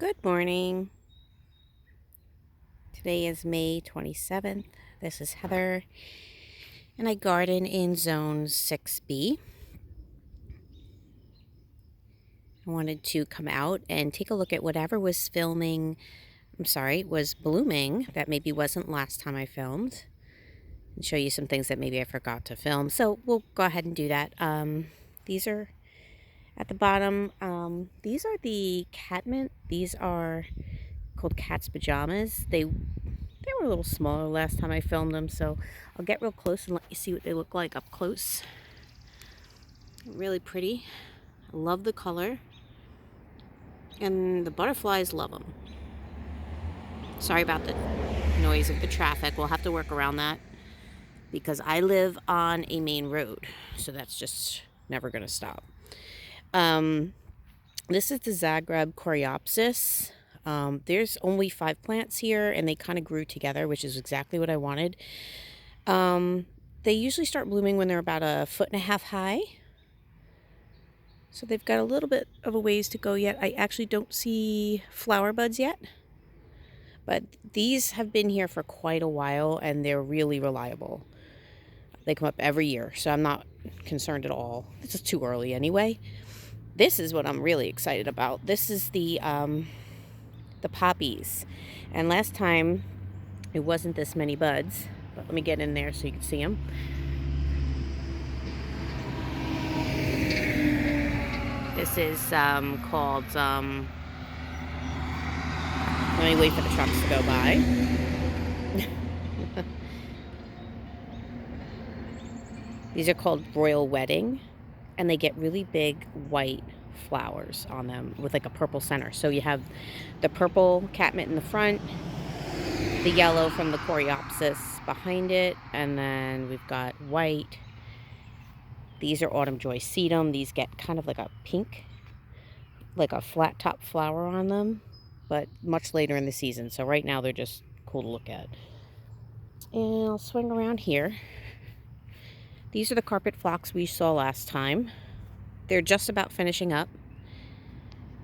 Good morning. Today is May 27th. This is Heather, and I garden in Zone 6B. I wanted to come out and take a look at whatever was was blooming that maybe wasn't last time I filmed, and show you some things that maybe I forgot to film. So we'll go ahead and do that. These are at the bottom. These are the catmint. These are called cat's pajamas. They were a little smaller last time I filmed them, so I'll get real close and let you see what they look like up close. Really pretty. I love the color. And the butterflies love them. Sorry about the noise of the traffic. We'll have to work around that because I live on a main road, so that's just never going to stop. This is the Zagreb Coreopsis. There's only 5 plants here, and they kind of grew together, which is exactly what I wanted. They usually start blooming when they're about 1.5 feet high. So they've got a little bit of a ways to go yet. I actually don't see flower buds yet. But these have been here for quite a while, and they're really reliable. They come up every year, so I'm not concerned at all. This is too early anyway. This is what I'm really excited about. This is the poppies. And last time, it wasn't this many buds. But let me get in there so you can see them. This is called, let me wait for the trucks to go by. These are called Royal Wedding, and they get really big white flowers on them with like a purple center. So you have the purple catmint in the front, the yellow from the Coreopsis behind it, and then we've got white. These are Autumn Joy Sedum. These get kind of like a pink, like a flat top flower on them, but much later in the season. So right now they're just cool to look at. And I'll swing around here. These are the carpet phlox we saw last time. They're just about finishing up.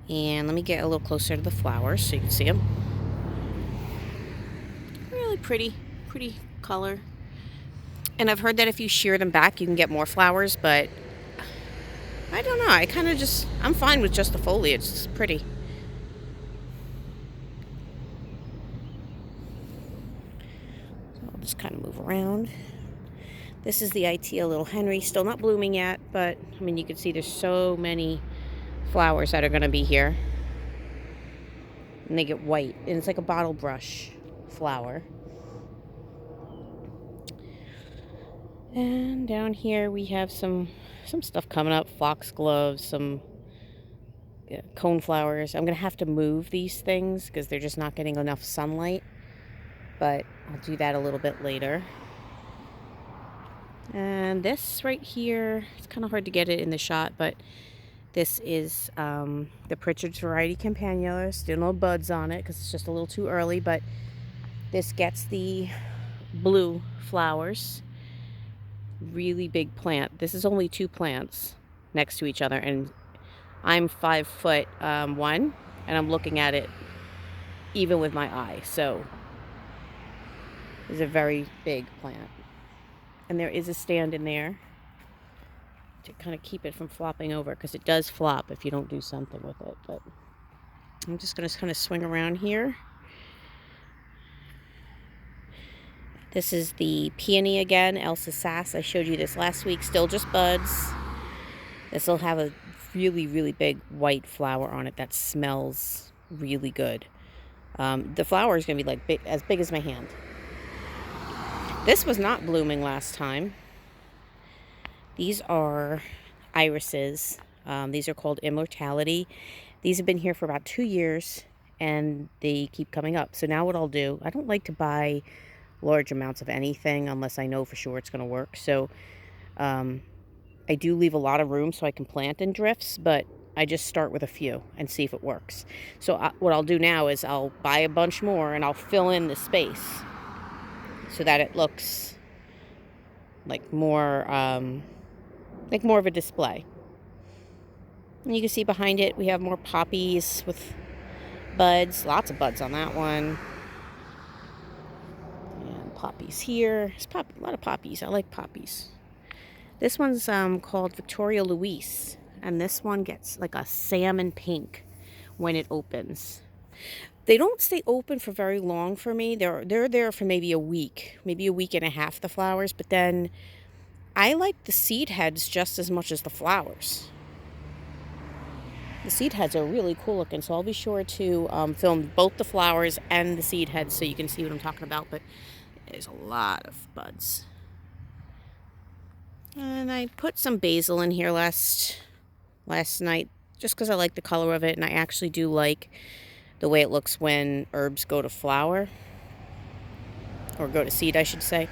And let me get a little closer to the flowers so you can see them. Really pretty color. And I've heard that if you shear them back, you can get more flowers, but I don't know. I'm fine with just the foliage. It's pretty. So I'll just kind of move around. This is the Itea Little Henry. Still not blooming yet, but I mean, you can see there's so many flowers that are going to be here. And they get white. And it's like a bottle brush flower. And down here we have some stuff coming up. Foxgloves, some cone flowers. I'm going to have to move these things because they're just not getting enough sunlight. But I'll do that a little bit later. And this right here, it's kind of hard to get it in the shot, but this is the Pritchard's Variety Campanula. Still no buds on it because it's just a little too early, but this gets the blue flowers. Really big plant. This is only 2 plants next to each other, and I'm 5'1", and I'm looking at it even with my eye. So it's a very big plant. And there is a stand in there to kind of keep it from flopping over, because it does flop if you don't do something with it. But I'm just going to kind of swing around here. This is the peony again, Elsa Sass. I showed you this last week. Still just buds. This will have a really big white flower on it that smells really good. The flower is going to be like as big as my hand. This was not blooming last time. These are irises. These are called Immortality. These have been here for about 2 years, and they keep coming up. So now what I'll do, I don't like to buy large amounts of anything unless I know for sure it's going to work. So I do leave a lot of room so I can plant in drifts, but I just start with a few and see if it works. So what I'll do now is I'll buy a bunch more, and I'll fill in the space so that it looks like more of a display. And you can see behind it we have more poppies with buds, lots of buds on that one. And poppies here. There's a lot of poppies. I like poppies. This one's called Victoria Luis, and this one gets like a salmon pink when it opens. They don't stay open for very long for me. They're there for maybe a week and a half, the flowers, but then I like the seed heads just as much as the flowers. The seed heads are really cool looking, so I'll be sure to film both the flowers and the seed heads so you can see what I'm talking about, but there's a lot of buds. And I put some basil in here last night just because I like the color of it, and I actually do like the way it looks when herbs go to flower, or go to seed, I should say.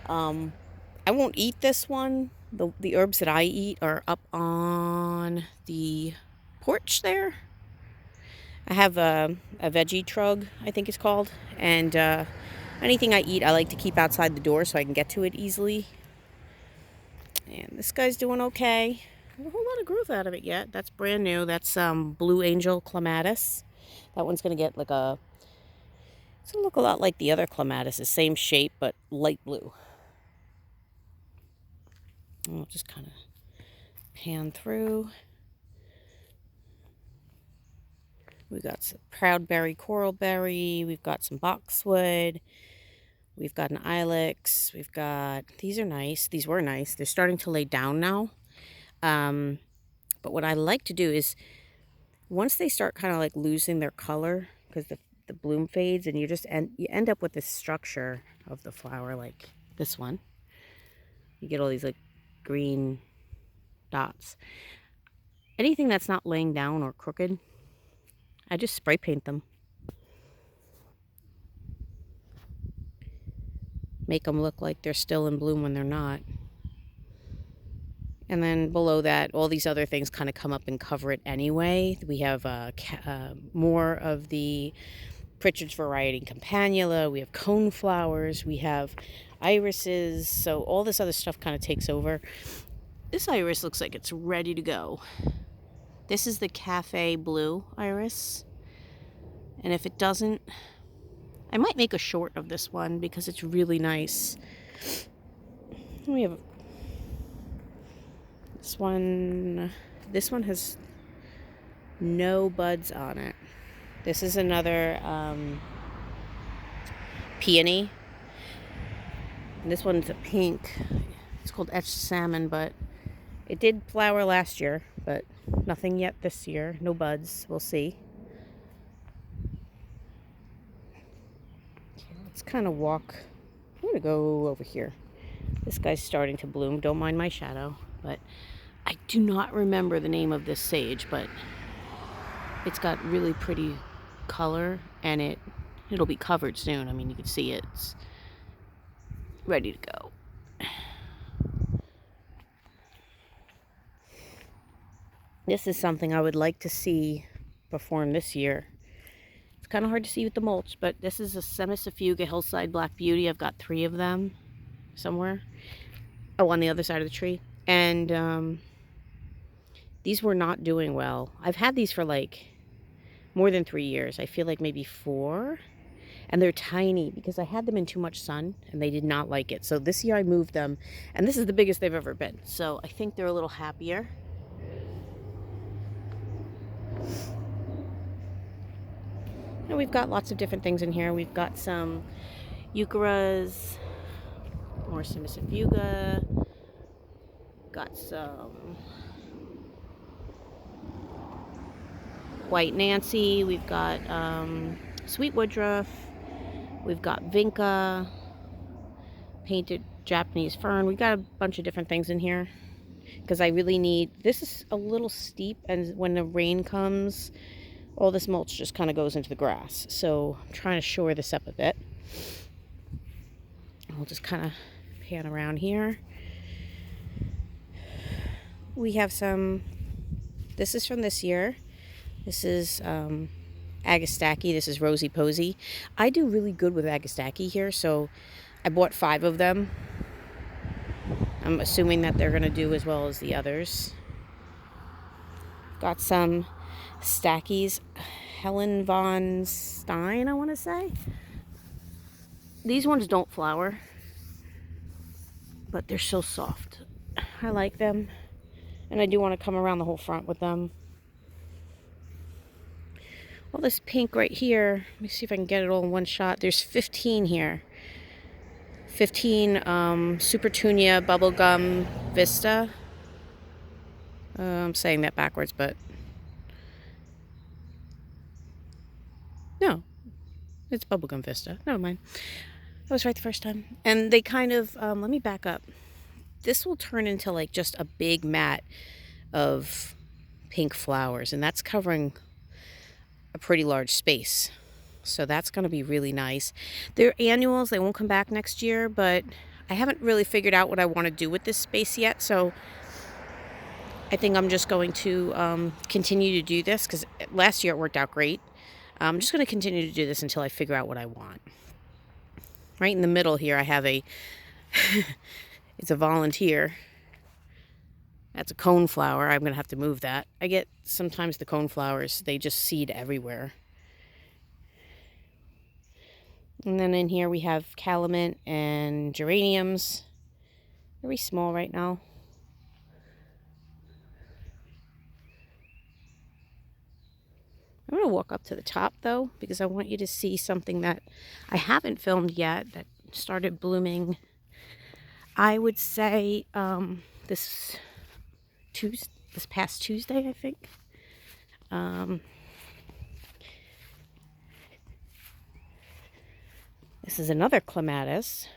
I won't eat this one. The herbs that I eat are up on the porch there. I have a veggie trug, I think it's called, and anything I eat I like to keep outside the door so I can get to it easily. And this guy's doing okay. Not a whole lot of growth out of it yet. That's brand new. That's Blue Angel Clematis. That one's going to get like it's going to look a lot like the other clematis. The same shape, but light blue. I'll just kind of pan through. We've got some Proudberry, Coralberry. We've got some Boxwood. We've got an Ilex. We've got, these are nice. These were nice. They're starting to lay down now. But what I like to do is, once they start kind of like losing their color, because the bloom fades, and you end up with this structure of the flower, like this one. You get all these like green dots. Anything that's not laying down or crooked, I just spray paint them. Make them look like they're still in bloom when they're not. And then below that, all these other things kind of come up and cover it anyway. We have more of the Pritchard's variety Campanula. We have coneflowers. We have irises. So all this other stuff kind of takes over. This iris looks like it's ready to go. This is the Cafe Blue iris. And if it doesn't, I might make a short of this one because it's really nice. We have this one. This one has no buds on it. This is another peony. And this one's a pink. It's called Etched Salmon, but it did flower last year, but nothing yet this year. No buds. We'll see. Let's kind of walk. I'm going to go over here. This guy's starting to bloom. Don't mind my shadow. But I do not remember the name of this sage, but it's got really pretty color, and it'll be covered soon. I mean, you can see it's ready to go. This is something I would like to see perform this year. It's kind of hard to see with the mulch, but this is a Semisafuga Hillside Black Beauty. I've got 3 of them somewhere. Oh, on the other side of the tree. And these were not doing well. I've had these for like more than 3 years. I feel like maybe 4. And they're tiny because I had them in too much sun and they did not like it. So this year I moved them, and this is the biggest they've ever been. So I think they're a little happier. And we've got lots of different things in here. We've got some eucharas, more Semisafuga. Got some White Nancy. We've got Sweet Woodruff. We've got Vinca, painted Japanese fern. We've got a bunch of different things in here because I really need, this is a little steep, and when the rain comes, all this mulch just kind of goes into the grass. So I'm trying to shore this up a bit. We'll just kind of pan around here. We have some, this is from this year. This is Agastache. This is Rosy Posy. I do really good with Agastache here, so I bought 5 of them. I'm assuming that they're going to do as well as the others. Got some Stackies. Helen von Stein, I want to say. These ones don't flower, but they're so soft. I like them, and I do want to come around the whole front with them. All this pink right here, let me see if I can get it all in one shot. There's 15 here. 15 Supertunia Bubblegum Vista. I'm saying that backwards, but no, it's Bubblegum Vista. Never mind. I was right the first time. And they kind of, let me back up. This will turn into like just a big mat of pink flowers, and that's covering a pretty large space. So that's going to be really nice. They're annuals. They won't come back next year, but I haven't really figured out what I want to do with this space yet. So I think I'm just going to continue to do this because last year it worked out great. I'm just going to continue to do this until I figure out what I want. Right in the middle here, I have a, it's a volunteer. That's a cone flower. I'm going to have to move that. I get sometimes the cone flowers, they just seed everywhere. And then in here we have calamint and geraniums. Very small right now. I'm going to walk up to the top though, because I want you to see something that I haven't filmed yet that started blooming, I would say, this past Tuesday, I think. This is another clematis.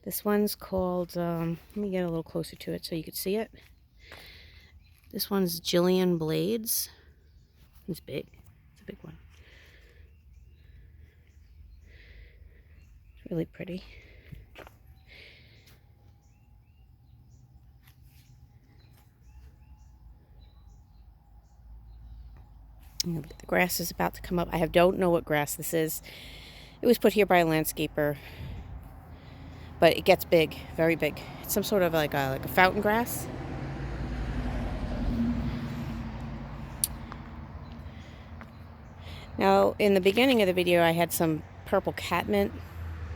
This one's called, let me get a little closer to it so you can see it. This one's Jillian Blades. It's big. It's a big one. It's really pretty. The grass is about to come up. I don't know what grass this is. It was put here by a landscaper, but it gets big, very big. It's some sort of like a fountain grass. Now, in the beginning of the video, I had some purple catmint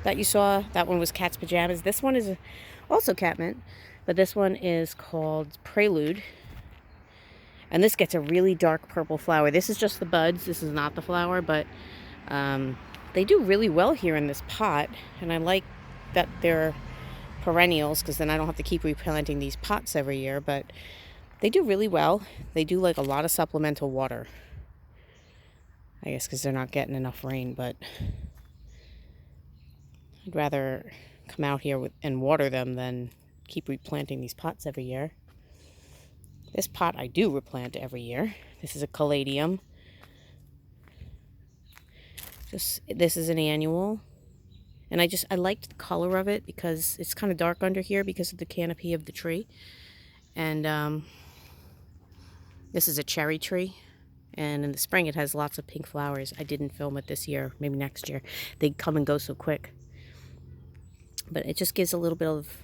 that you saw. That one was Cat's Pajamas. This one is also catmint, but this one is called Prelude. And this gets a really dark purple flower. This is just the buds. This is not the flower, but they do really well here in this pot. And I like that they're perennials because then I don't have to keep replanting these pots every year. But they do really well. They do like a lot of supplemental water. I guess because they're not getting enough rain, but I'd rather come out here and water them than keep replanting these pots every year. This pot I do replant every year. This is a caladium. This is an annual. And I liked the color of it because it's kind of dark under here because of the canopy of the tree. And this is a cherry tree. And in the spring it has lots of pink flowers. I didn't film it this year, maybe next year. They come and go so quick. But it just gives a little bit of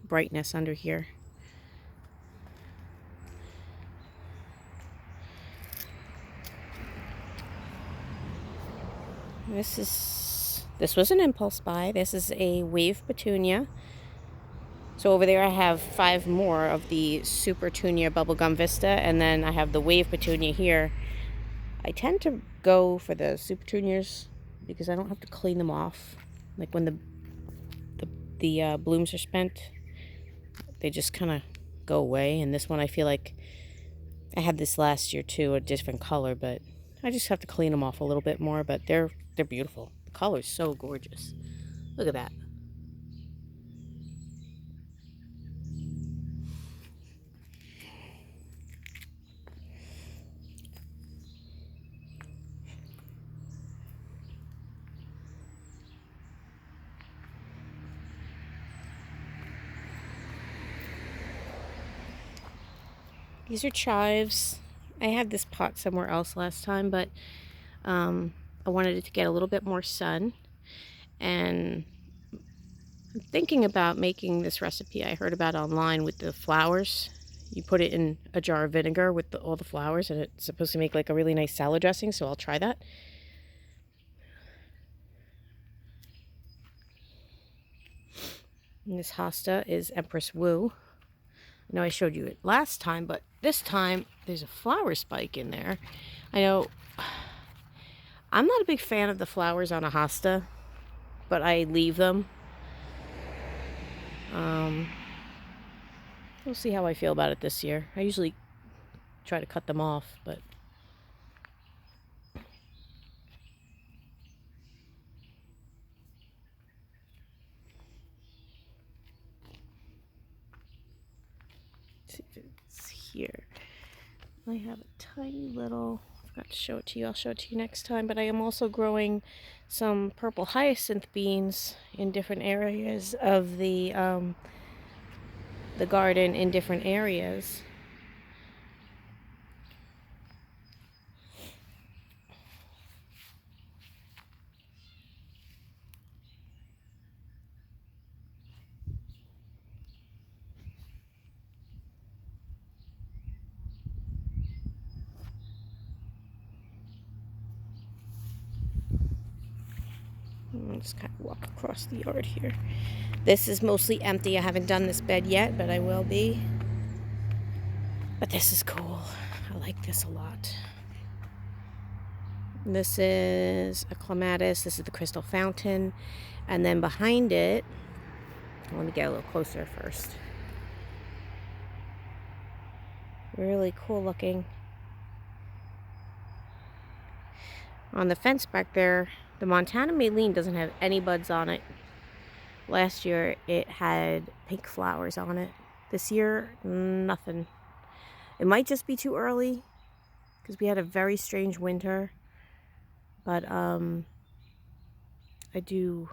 brightness under here. This was an impulse buy. This is a wave petunia. So over there I have 5 more of the Supertunia Bubblegum Vista, and then I have the wave petunia here. I tend to go for the Supertunias because I don't have to clean them off. Like when the blooms are spent, they just kind of go away. And this one I feel like I had this last year too, a different color, but I just have to clean them off a little bit more. But they're beautiful. The color is so gorgeous. Look at that. These are chives. I had this pot somewhere else last time, but I wanted it to get a little bit more sun. And I'm thinking about making this recipe I heard about online with the flowers. You put it in a jar of vinegar with all the flowers, and it's supposed to make like a really nice salad dressing, so I'll try that. And this hosta is Empress Wu. I know I showed you it last time, but this time there's a flower spike in there. I know I'm not a big fan of the flowers on a hosta, but I leave them. We'll see how I feel about it this year. I usually try to cut them off, but let's see if it's here. I have a tiny little, I forgot to show it to you. I'll show it to you next time, but I am also growing some purple hyacinth beans in different areas of the garden in different areas. Just kind of walk across the yard here. This is mostly empty. I haven't done this bed yet, but I will be. But this is cool. I like this a lot. This is a clematis. This is the crystal fountain. And then behind it, let me get a little closer first. Really cool looking. On the fence back there, the Montana Maylene doesn't have any buds on it. Last year it had pink flowers on it. This year, nothing. It might just be too early because we had a very strange winter. But I do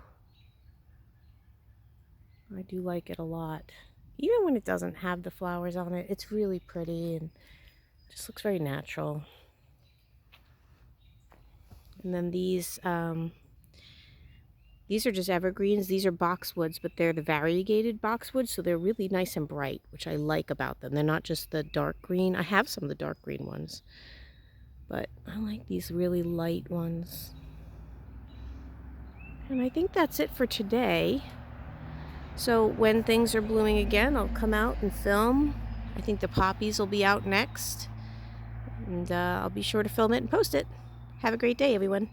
like it a lot. Even when it doesn't have the flowers on it, it's really pretty and just looks very natural. And then these are just evergreens. These are boxwoods, but they're the variegated boxwoods, so they're really nice and bright, which I like about them. They're not just the dark green. I have some of the dark green ones, but I like these really light ones. And I think that's it for today. So when things are blooming again, I'll come out and film. I think the poppies will be out next, and I'll be sure to film it and post it. Have a great day, everyone.